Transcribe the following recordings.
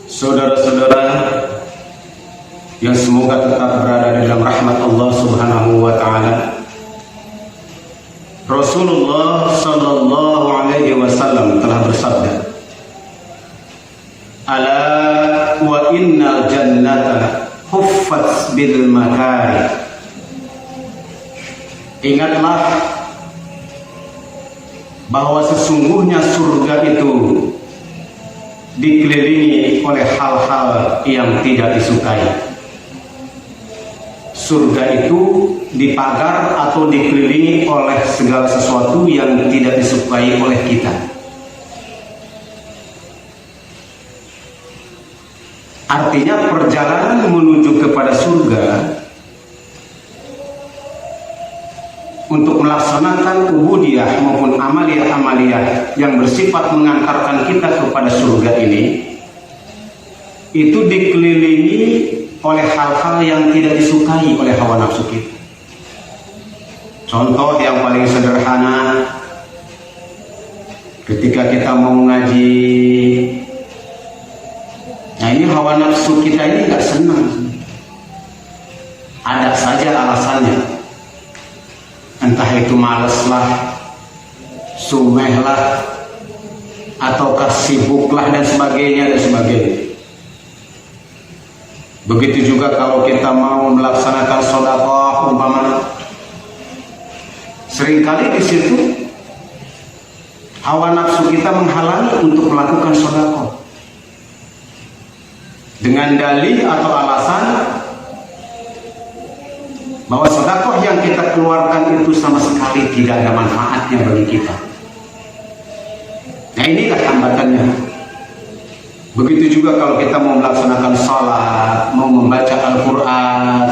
Saudara-saudara yang semoga tetap berada dalam rahmat Allah Subhanahu wa taala. Rasulullah sallallahu alaihi wasallam telah bersabda, "Ala wa innal jannata huffat bil makari." Ingatlah bahwa sesungguhnya surga itu dikelilingi oleh hal-hal yang tidak disukai. Surga itu dipagar atau dikelilingi oleh segala sesuatu yang tidak disukai oleh kita. Artinya perjalanan menuju kepada surga untuk melaksanakan ubudiyah maupun amaliyah-amaliyah yang bersifat mengantarkan kita kepada surga ini, itu dikelilingi oleh hal-hal yang tidak disukai oleh hawa nafsu kita. Contoh yang paling sederhana, ketika kita mau ngaji, nah ini hawa nafsu kita ini nggak senang, ada saja alasannya. Entah itu malas lah, sumeh lah, ataukah sibuk lah, dan sebagainya dan sebagainya. Begitu juga kalau kita mau melaksanakan sedekah umpamanya, seringkali di situ hawa nafsu kita menghalangi untuk melakukan sedekah dengan dalih atau alasan bahwa sedekah yang kita keluarkan itu sama sekali tidak ada manfaatnya bagi kita. Nah, inilah hambatannya. Begitu juga kalau kita mau melaksanakan salat, mau membaca Al-Quran,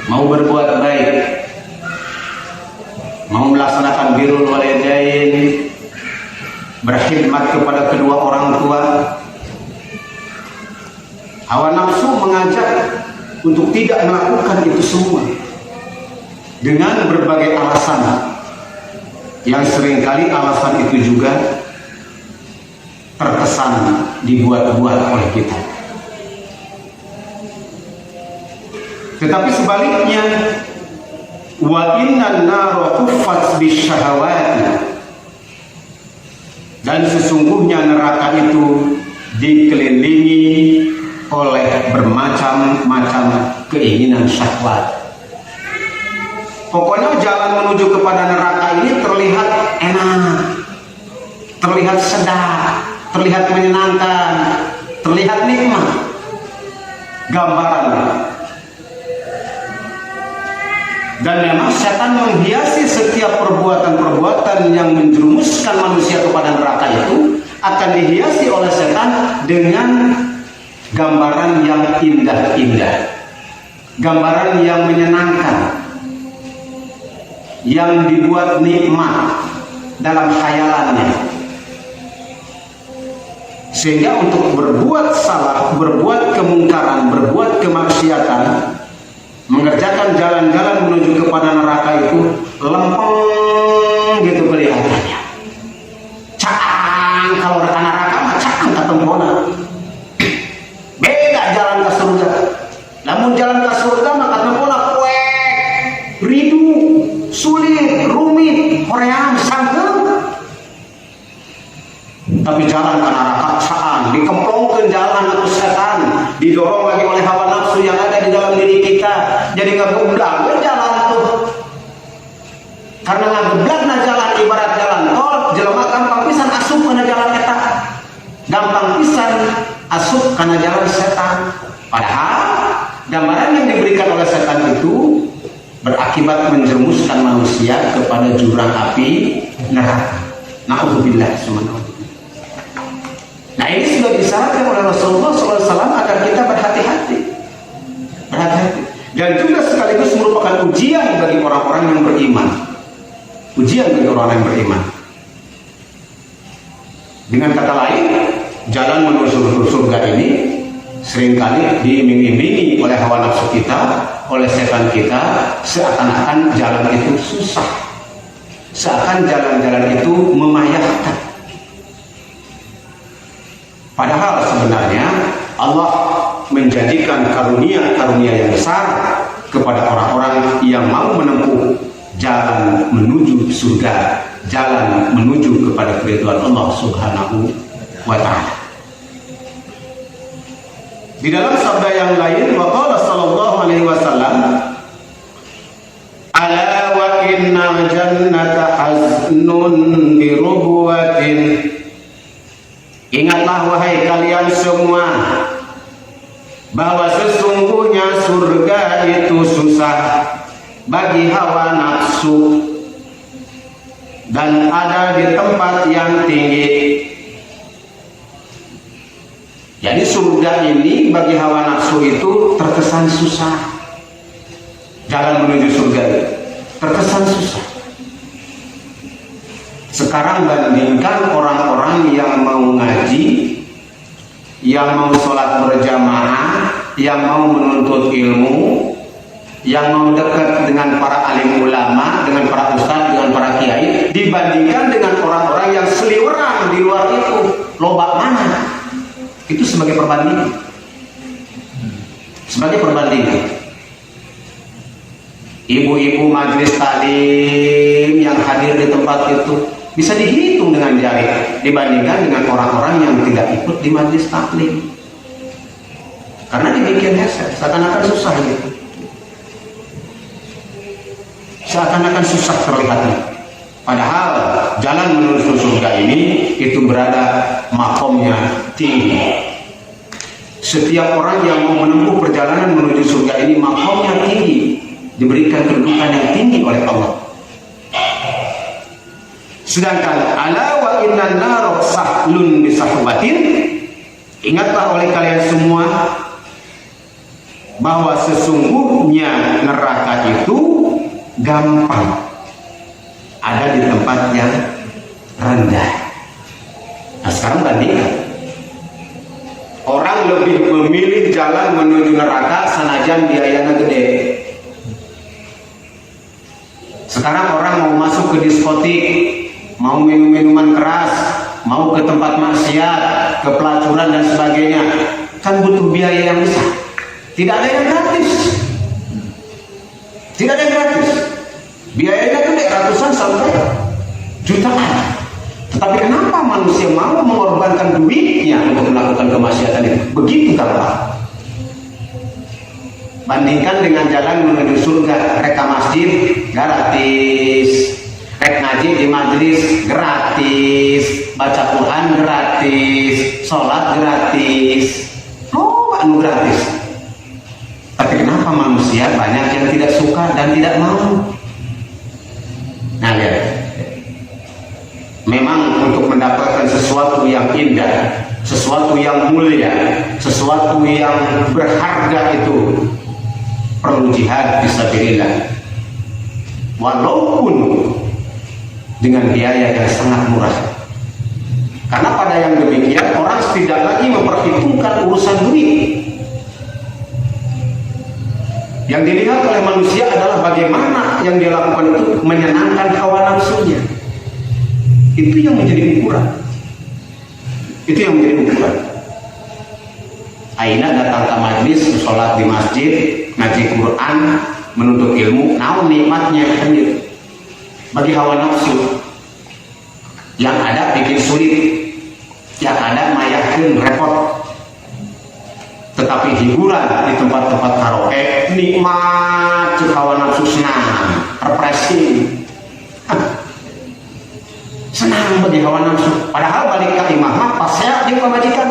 mau berbuat baik, mau melaksanakan birrul walidain, berkhidmat kepada kedua orang tua, hawa nafsu mengajak untuk tidak melakukan itu semua dengan berbagai alasan, yang seringkali alasan itu juga terkesan dibuat-buat oleh kita. Tetapi sebaliknya, wa innan nara huffat bisyahawati, dan sesungguhnya neraka itu dikelilingi oleh bermacam-macam keinginan syahwat. Pokoknya jalan menuju kepada neraka ini terlihat enak, terlihat sedap, terlihat menyenangkan, terlihat nikmat. Gambaran. Dan memang setan menghiasi setiap perbuatan-perbuatan yang menjerumuskan manusia kepada neraka itu akan dihiasi oleh setan dengan gambaran yang indah-indah, gambaran yang menyenangkan, yang dibuat nikmat dalam khayalannya, sehingga untuk berbuat salah, berbuat kemungkaran, berbuat kemaksiatan, mengerjakan jalan-jalan menuju kepada neraka itu lempeng gitu kelihatannya. Cang, kalau rekan neraka mah cang ketempona. Beda jalan ke surga. Namun jalan ke surga maka tempona kuek, ridu, sulit, rumit, hoream, sanggeng. Tapi jalan ke neraka cang, dikemplongkan jalan ke setan, didorong lagi oleh hawa nafsu yang ada di dalam diri kita. Jadi ngegeblag jalan tuh. Karena ngegeblag na jalan ibarat jalan tol, jelema gampang pisan asup kana jalan eta. Gampang pisan asup karena jalan setan. Padahal gambaran yang diberikan oleh setan itu berakibat menjerumuskan manusia kepada jurang api neraka. Na'udzubillah subhanahu. Nah, ini sudah disyaratkan oleh Rasulullah SAW agar kita berhati-hati. Berhati-hati. Dan juga sekaligus merupakan ujian bagi orang-orang yang beriman. Ujian bagi orang yang beriman. Dengan kata lain, jalan menuju surga ini seringkali diiming-imingi oleh hawa nafsu kita, oleh setan kita, seakan-akan jalan itu susah, seakan jalan-jalan itu memayahkan. Padahal sebenarnya Allah menjanjikan karunia-karunia yang besar kepada orang-orang yang mau menempuh jalan menuju surga, jalan menuju kepada keridhaan Allah Subhanahu wa ta'ala. Di dalam sabda yang lain, waqala sallallahu alaihi wasallam, ala wa inna jannata haznun birubwatin. Ingatlah wahai kalian semua, bahwa sesungguhnya surga itu susah bagi hawa nafsu dan ada di tempat yang tinggi. Jadi surga ini bagi hawa nafsu itu terkesan susah. Jalan menuju surga itu terkesan susah. Sekarang bandingkan orang-orang yang mau ngaji, yang mau sholat berjamaah, yang mau menuntut ilmu, yang mau dekat dengan para alim ulama, dengan para ustadz, dengan para kiai, dibandingkan dengan orang-orang yang seliweran di luar itu. Loba mana? Itu sebagai perbandingan. Sebagai perbandingan. Ibu-ibu majelis taklim yang hadir di tempat itu bisa dihitung dengan jari dibandingkan dengan orang-orang yang tidak ikut di majelis taklim. Karena dibikin heset, seakan-akan susah gitu. Seakan-akan susah terlihatnya. Padahal jalan menuju surga ini itu berada makomnya tinggi. Setiap orang yang mau menempuh perjalanan menuju surga ini makomnya tinggi, diberikan kedudukan yang tinggi oleh Allah. Sedangkan ala wa innan nar sahlun bisahwatin, ingatlah oleh kalian semua bahwa sesungguhnya neraka itu gampang ada di tempat yang rendah. Nah sekarang bandingkan, orang lebih memilih jalan menuju neraka sanajan biayanya gede. Sekarang orang mau masuk ke diskotik, mau minum minuman keras, mau ke tempat maksiat, ke pelacuran dan sebagainya, kan butuh biaya yang besar. Tidak ada yang gratis. Tidak ada yang gratis. Biayanya gede, ratusan sampai jutaan. Tetapi kenapa manusia mau mengorbankan duitnya untuk melakukan kemaksiatan itu? Begitu gampang. Bandingkan dengan jalan menuju surga, reka masjid gratis, rek ngaji di majelis gratis, baca Quran gratis, sholat gratis, anu gratis. Tapi kenapa manusia banyak yang tidak suka dan tidak mau? Nah lihat, memang untuk mendapatkan sesuatu yang indah, sesuatu yang mulia, sesuatu yang berharga itu perlu jihad fisabilillah, walaupun dengan biaya yang sangat murah. Karena pada yang demikian orang tidak lagi memperhitungkan urusan duit. Yang dilihat oleh manusia adalah bagaimana yang dia lakukan itu menyenangkan hawa nafsunya. Itu yang menjadi ukuran. Itu yang menjadi ukuran. Aina datang ke majlis, sholat di masjid, ngaji Quran, menuntut ilmu, naon nikmatnya kan gitu. Bagi hawa nafsu yang ada bikin sulit, yang ada mayakin repot. Tetapi hiburan di tempat-tempat karaoke nikmat, hawa nafsu senang, refreshing, senang bagi hawa nafsu. Padahal balik ke imam pas saya di pemajikan,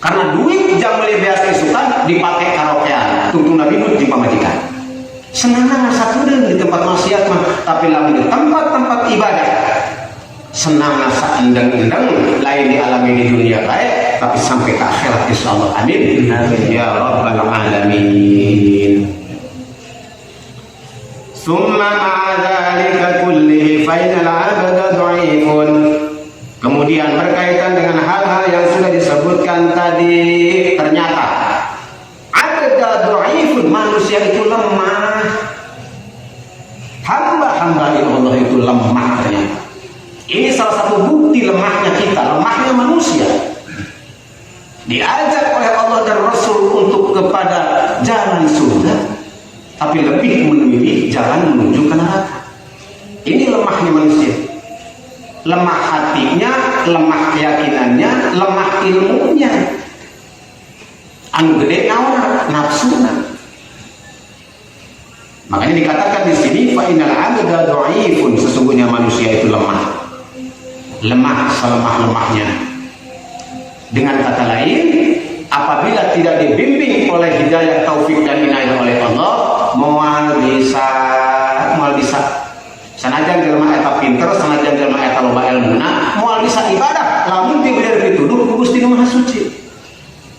karena duit jam beli biasa isukan dipakai karaokean, tungtung nabi di pemajikan. Senang satu di tempat maksiat mah, tapi lalu di tempat-tempat ibadah senang asa endang-endang lain dialami di dunia baik, tapi sampai ke akhirat insyaallah. Amin. Amin ya rabbal alamin. Summa ma'adzalika kullihi fainal 'abda dha'ifun. Kemudian berkaitan dengan hal-hal yang sudah disebutkan tadi, ternyata abda dha'ifun, manusia itu lemah. Hamba-hamba Allah itu lemah ternyata. Ini salah satu bukti lemahnya kita, lemahnya manusia. Diajak oleh Allah dan Rasul untuk kepada jalan surga, tapi lebih memilih jalan menuju ke neraka. Ini lemahnya manusia. Lemah hatinya, lemah keyakinannya, lemah ilmunya. Anu gede naon nafsuna. Makanya dikatakan di sini fa innal 'abda dhaifun, sesungguhnya manusia itu lemah. Lemah selemah-lemahnya. Dengan kata lain, apabila tidak dibimbing oleh hidayah taufik dan inayah oleh Allah, moal bisa sanajan jelema eta pinter, sanajan jelema eta loba ilmuna, moal bisa ibadah lamun teu bener pituduh ku Gusti Nu Maha Suci.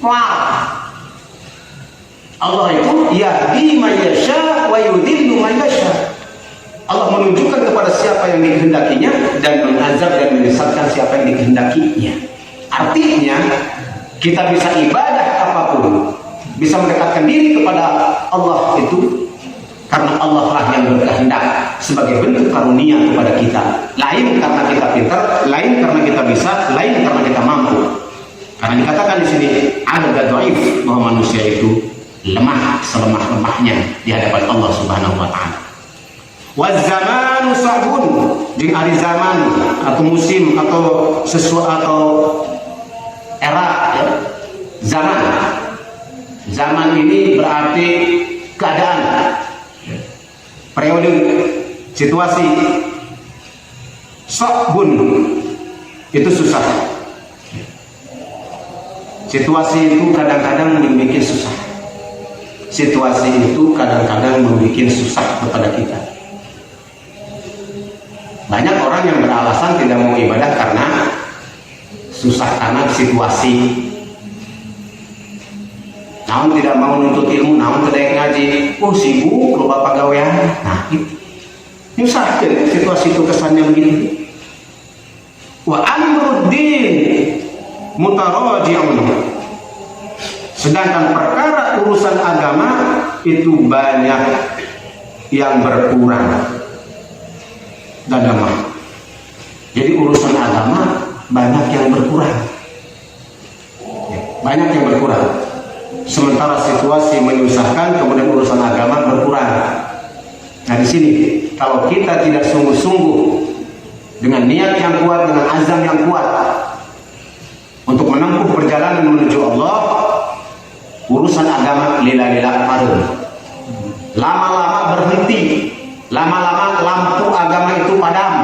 Moal Allah itu yahdi man yasha wa yudillu man yasha. Allah menunjukkan kepada siapa yang dikehendakinya dan mengazab dan menyesatkan siapa yang dikehendakinya. Artinya kita bisa ibadah apapun, bisa mendekatkan diri kepada Allah itu karena Allah lah yang berkehendak sebagai bentuk karunia kepada kita. Lain karena kita pintar, lain karena kita bisa, lain karena kita mampu. Karena dikatakan di sini ada dhaif, bahwa manusia itu lemah selemah-lemahnya di hadapan Allah Subhanahu wa taala. Wazamanu sabun, di hari zaman atau musim atau sesuatu atau era ya. Zaman ini berarti keadaan, periode, situasi. Sabun itu susah. Situasi itu kadang-kadang membuat susah. Situasi itu kadang-kadang membuat susah kepada kita. Banyak orang yang beralasan tidak mau ibadah karena susah, karena situasi. Namun tidak mau nuntut ilmu, namun tidak ngaji, sibuk, lupa pegawaian. Nah itu nyusahkan situasi itu kesannya begitu. Wa amruddin mutaraji'un, sedangkan perkara urusan agama itu banyak yang berkurang dan lemah. Jadi urusan agama banyak yang berkurang, banyak yang berkurang. Sementara situasi menyusahkan, kemudian urusan agama berkurang. Nah di sini kalau kita tidak sungguh-sungguh dengan niat yang kuat, dengan azam yang kuat untuk menempuh perjalanan menuju Allah, urusan agama lila-lila harum. Lama-lama berhenti, lama-lama lampu agama itu padam.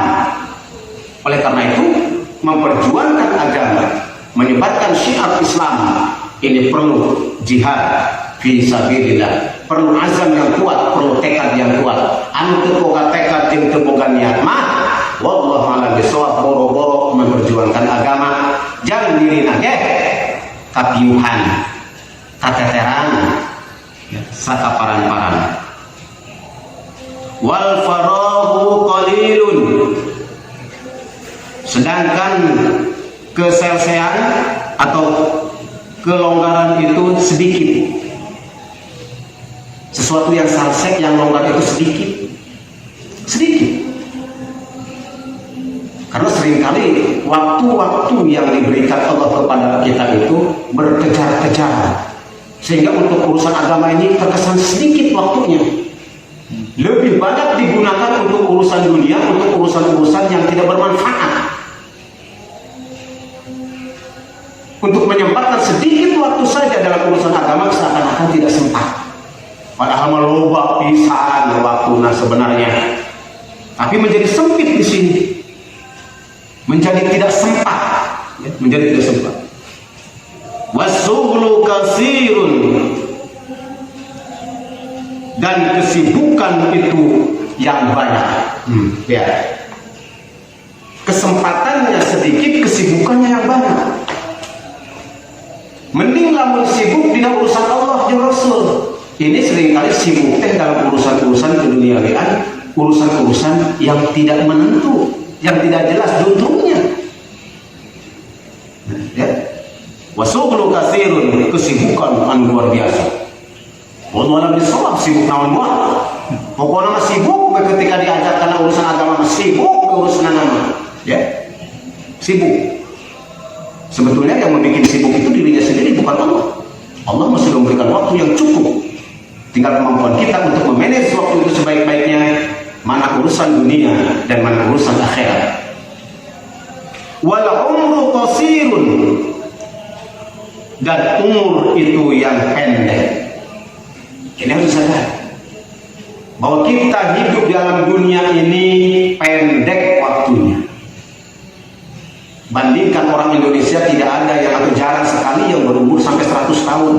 Oleh karena itu, memperjuangkan agama, menyebarkan syiar Islam, ini perlu jihad fi sabilillah, perlu azam yang kuat, perlu tekad yang kuat. Anu teu boga tekad jeung teu boga niat mah wallahu a'lam bishawab, boro-boro memperjuangkan agama, jangan dirina ge kapiuhan, kateteran, sakaparan-paran. Wal farahu qalilun, sedangkan keselsean atau kelonggaran itu sedikit. Sesuatu yang salsek, yang longgar itu sedikit. Karena seringkali waktu-waktu yang diberikan Allah kepada kita itu berkejar-kejar, sehingga untuk urusan agama ini terkesan sedikit waktunya. Lebih banyak digunakan untuk urusan dunia, untuk urusan-urusan yang tidak bermanfaat. Untuk menyempatkan sedikit waktu saja dalam urusan agama seakan-akan tidak sempat. Padahal meloba pisan waktunya sebenarnya. Tapi menjadi sempit di sini. Menjadi tidak sempat. Menjadi tidak sempat. Wasughlu katsirun, dan kesibukan itu yang banyak. Ya. Kesempatannya sedikit, kesibukannya yang banyak. Mending lamun sibuk dina urusan Allah jeung Rasul. Ini seringkali sibuk dalam urusan-urusan keduniawian, urusan-urusan yang tidak menentu, yang tidak jelas juntungnya. Ya. Wasughlu katsirun, kesibukan anu luar biasa. Wallahu a'lam bishawab, sibuk naon moal. Pokoknya sibuk ketika diajak karena urusan agama, sibuk urusan nama. Ya. sibuk. Sebetulnya yang membuat sibuk itu dirinya sendiri, bukan Allah. Allah masih memberikan waktu yang cukup. Tinggal kemampuan kita untuk memanage waktu itu sebaik-baiknya, mana urusan dunia dan mana urusan akhirat. Wal umru qasirun, dan umur itu yang pendek. Ini harus sadar bahwa kita hidup di alam dunia ini pendek waktunya. Bandingkan orang Indonesia, tidak ada yang atau jarang sekali yang berumur sampai 100 tahun.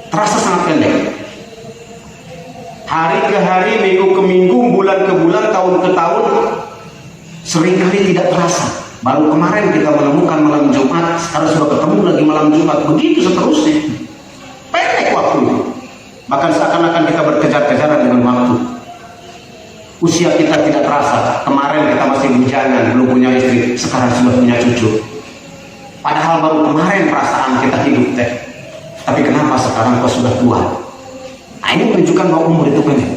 Terasa sangat pendek. Hari ke hari, minggu ke minggu, bulan ke bulan, tahun ke tahun, seringkali tidak terasa. Baru kemarin kita menemukan malam Jumat, sekarang sudah ketemu lagi malam Jumat. Begitu seterusnya. Pendek waktunya. Bahkan seakan-akan kita berkejar-kejaran dengan waktu. Usia kita tidak terasa. Kemarin kita masih bujangan, belum punya istri, sekarang sudah punya cucu. Padahal baru kemarin perasaan kita hidup teh. Tapi kenapa sekarang kok sudah tua? Nah, ini menunjukkan bahwa umur itu pendek.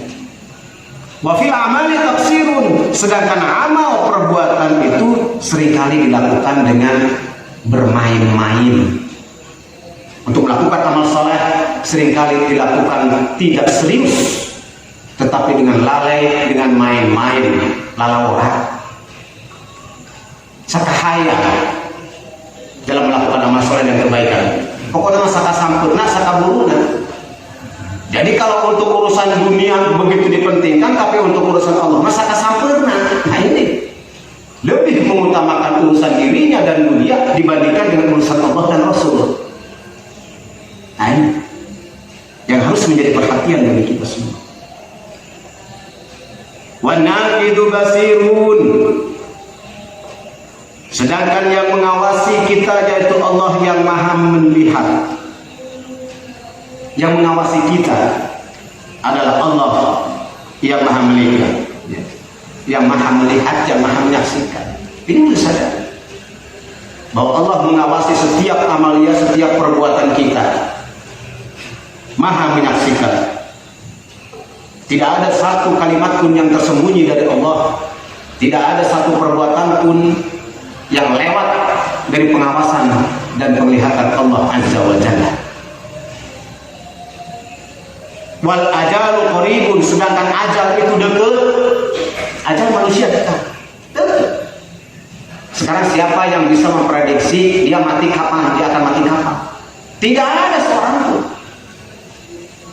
Wa fil amali tafsirun, sedangkan amal perbuatan itu seringkali dilakukan dengan bermain-main. Untuk melakukan amal saleh seringkali dilakukan tidak serius, tetapi dengan lalai, dengan main-main, lalawara, sakahaya dalam melakukan amal soleh dan kebaikan. Pokoknya saka sampurna, saka buruna. Jadi kalau untuk urusan dunia begitu dipentingkan, tapi untuk urusan Allah saka sampurna. Nah ini lebih mengutamakan urusan dirinya dan dunia dibandingkan dengan urusan Allah dan Rasul. Nah ini yang harus menjadi perhatian bagi kita semua. Wanaqidu basirun, sedangkan yang mengawasi kita yaitu Allah yang maha melihat. Yang mengawasi kita adalah Allah yang maha melihat, yang maha melihat, yang maha menyaksikan. Ini harus sadar bahwa Allah mengawasi setiap amalia, setiap perbuatan kita, maha menyaksikan. Tidak ada satu kalimat pun yang tersembunyi dari Allah. Tidak ada satu perbuatan pun yang lewat dari pengawasan dan penglihatan Allah Azza wa Jalla. Wal ajalu qaribun, sedangkan ajal itu dekat. Ajal manusia dekat. Sekarang siapa yang bisa memprediksi dia mati kapan, dia akan mati kapan? Tidak ada seorang pun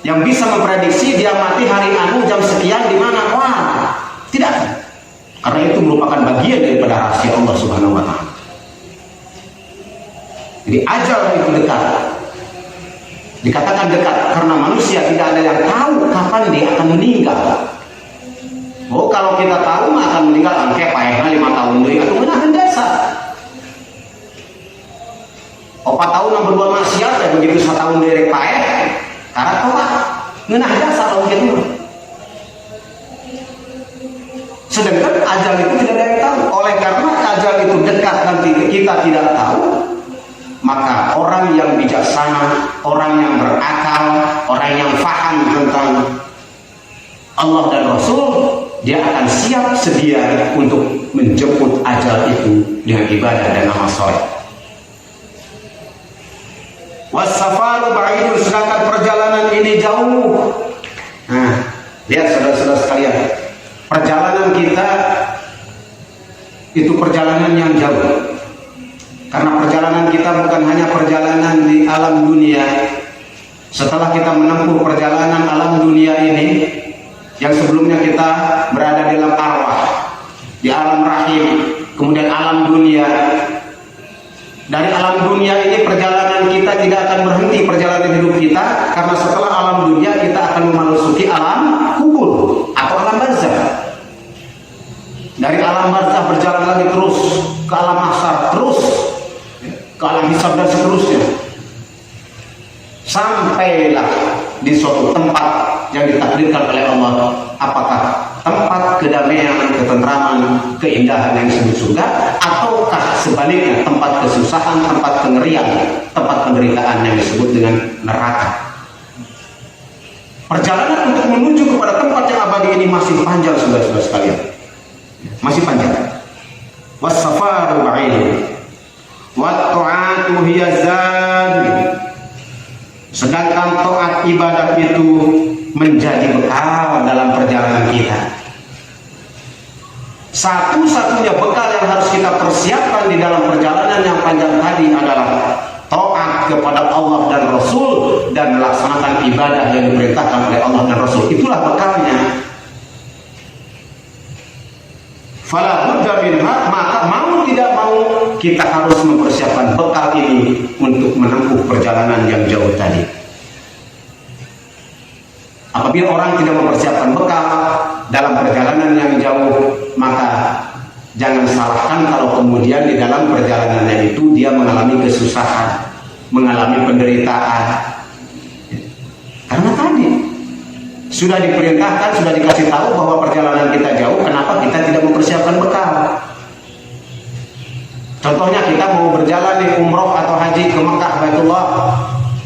yang bisa memprediksi dia mati hari anu jam sekian di mana. Wah, tidak. Karena itu merupakan bagian daripada rahasia Allah Subhanahu wa taala. Jadi ajal itu dekat. Dikatakan dekat karena manusia tidak ada yang tahu kapan dia akan meninggal. Oh, kalau kita tahu mah akan meninggal angke paehna 5 tahun deui atuh meunah jasa. 4 tahun yang berbuat maksiat ya begitu 1 tahun deui rek paeh. Karena tobat ngeunah jasa kalau gitu. Sedangkan ajal itu tidak ada yang tahu. Oleh karena ajal itu dekat dan kita tidak tahu, maka orang yang bijaksana, orang yang berakal, orang yang paham tentang Allah dan Rasul, dia akan siap sedia untuk menjemput ajal itu dengan ibadah dan amal soleh. Wasafaru ba'idun, sedangkan perjalanan ini jauh. Nah, lihat saudara-saudara sekalian, perjalanan kita itu perjalanan yang jauh. Karena perjalanan kita bukan hanya perjalanan di alam dunia. Setelah kita menempuh perjalanan alam dunia ini, yang sebelumnya kita berada di dalam arwah, di alam rahim, kemudian alam dunia. Dari alam dunia ini perjalanan kita tidak akan berhenti, perjalanan hidup kita, karena setelah alam dunia kita akan memasuki alam kubur atau alam barzakh. Dari alam barzakh berjalan lagi terus ke alam mahsyar, terus ke alam hisab dan seterusnya, sampailah di suatu tempat yang ditakdirkan oleh Allah. Apakah tempat kedamaian, ketentraman, keindahan yang disebut surga, ataukah sebaliknya tempat kesusahan, tempat kengerian, tempat penderitaan yang disebut dengan neraka? Perjalanan untuk menuju kepada tempat yang abadi ini masih panjang, saudara-saudara sekalian, masih panjang. was-safaru ba'id wa ta'atu hiya zad. Sedangkan taat ibadah itu menjadi bekal dalam perjalanan kita. Satu-satunya bekal yang harus kita persiapkan di dalam perjalanan yang panjang tadi adalah taat kepada Allah dan Rasul dan melaksanakan ibadah yang diperintahkan oleh Allah dan Rasul. Itulah bekalnya. Fala budda minha, maka mau tidak mau kita harus mempersiapkan bekal ini untuk menempuh perjalanan yang jauh tadi. Apabila orang tidak mempersiapkan bekal dalam perjalanan yang jauh, maka jangan salahkan kalau kemudian di dalam perjalanannya itu dia mengalami kesusahan, mengalami penderitaan. Karena tadi sudah diperintahkan, sudah dikasih tahu bahwa perjalanan kita jauh, kenapa kita tidak mempersiapkan bekal? Contohnya kita mau berjalan di umroh atau haji ke Mekah, Baitullah,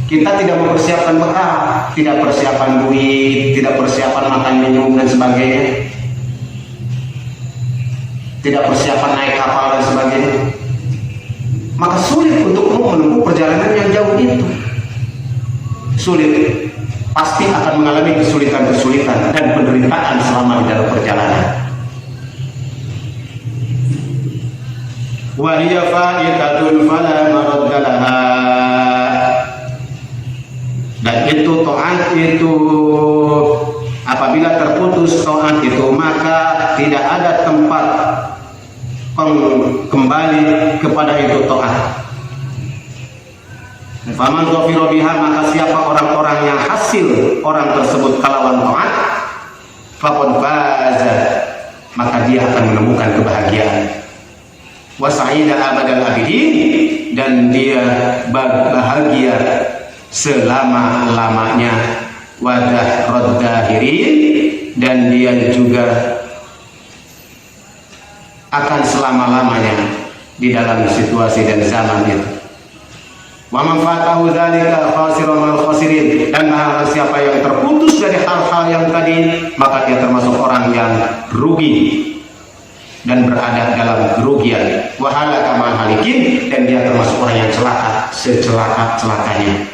kita tidak mempersiapkan bekal, tidak persiapan duit, tidak persiapan makan minum dan sebagainya, tidak persiapan naik kapal dan sebagainya, maka sulit untuk menempuh perjalanan yang jauh itu. Sulit, pasti akan mengalami kesulitan-kesulitan dan penderitaan selama di dalam perjalanan. Wa hiya fa'itatun fala maradda laha. Dan itu taat itu apabila terputus taat itu, maka tidak ada tempat kembali kepada itu taat. Faman ghafira biha, maka siapa orang-orang yang hasil orang tersebut kalawan taat, faqad faza, maka dia akan menemukan kebahagiaan. Wa sa'ida abadal abidin, dan dia bahagia selama-lamanya. Wadah raddahirin, dan dia juga akan selama-lamanya di dalam situasi dan zaman itu. Wa man fatahu dzalika khasirun mal khasirin, dan barang siapa yang terputus dari hal-hal yang tadi, maka dia termasuk orang yang rugi dan berada dalam kerugian. Wa halaka mal halikin, dan dia termasuk orang yang celaka secelaka-celakanya.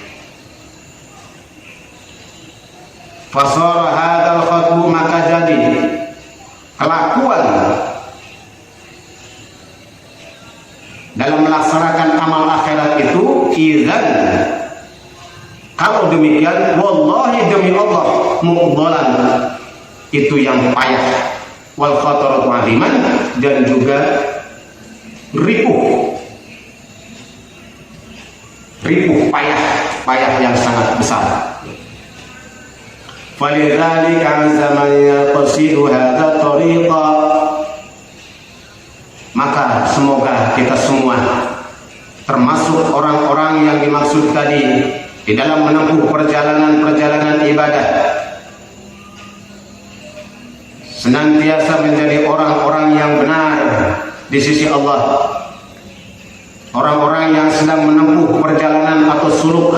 Fasara hadzal khatbu, maka jadi kelakuan dalam melaksanakan amal akhirat itu, idzan, kalau demikian, wallahi demi Allah, mu'dhalan, itu yang payah, wal khataratu aziman, dan juga ripuh payah yang sangat besar. Falidzalika zaman yaqsidu hadza tariqa, maka semoga kita semua termasuk orang-orang yang dimaksud tadi di dalam menempuh perjalanan ibadah, senantiasa menjadi orang-orang yang benar di sisi Allah, orang-orang yang sedang menempuh perjalanan atau suluk,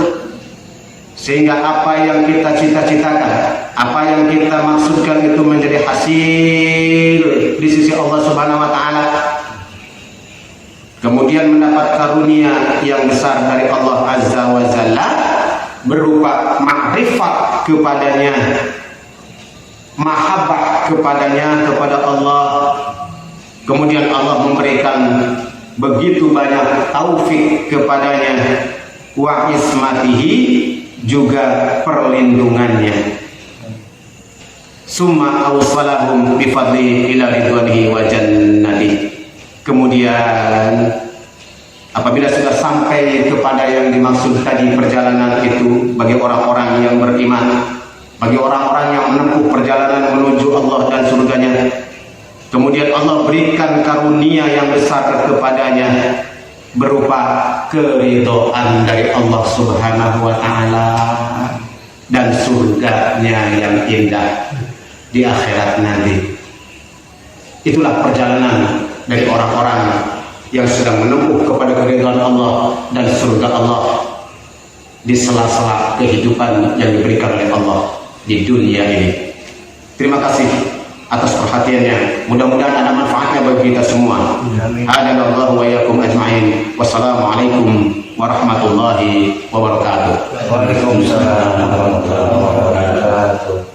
sehingga apa yang kita cita-citakan, apa yang kita maksudkan itu menjadi hasil di sisi Allah Subhanahu wa taala, kemudian mendapat karunia yang besar dari Allah Azza wa Jalla berupa makrifat kepadanya, mahabbah kepadanya, kepada Allah. Kemudian Allah memberikan begitu banyak taufik kepadanya, wa ismatihi, juga perlindungannya. Summa awsalahum bifadli ila ridwanihi wa jannati. Kemudian apabila sudah sampai kepada yang dimaksud tadi perjalanan itu, bagi orang-orang yang beriman, bagi orang-orang yang menempuh perjalanan menuju Allah dan surganya, kemudian Allah berikan karunia yang besar kepadanya berupa keridhaan dari Allah Subhanahu wa taala dan surganya yang indah di akhirat nanti. Itulah perjalanan dari orang-orang yang sedang menempuh kepada keridhaan Allah dan surga Allah di sela-sela kehidupan yang diberikan oleh Allah di dunia ini. Terima kasih atas perhatiannya. Mudah-mudahan ada manfaatnya bagi kita semua. Hadanallahu wa iyyakum ajma'in. Wassalamualaikum warahmatullahi wabarakatuh. Waalaikumsalam warahmatullahi wabarakatuh.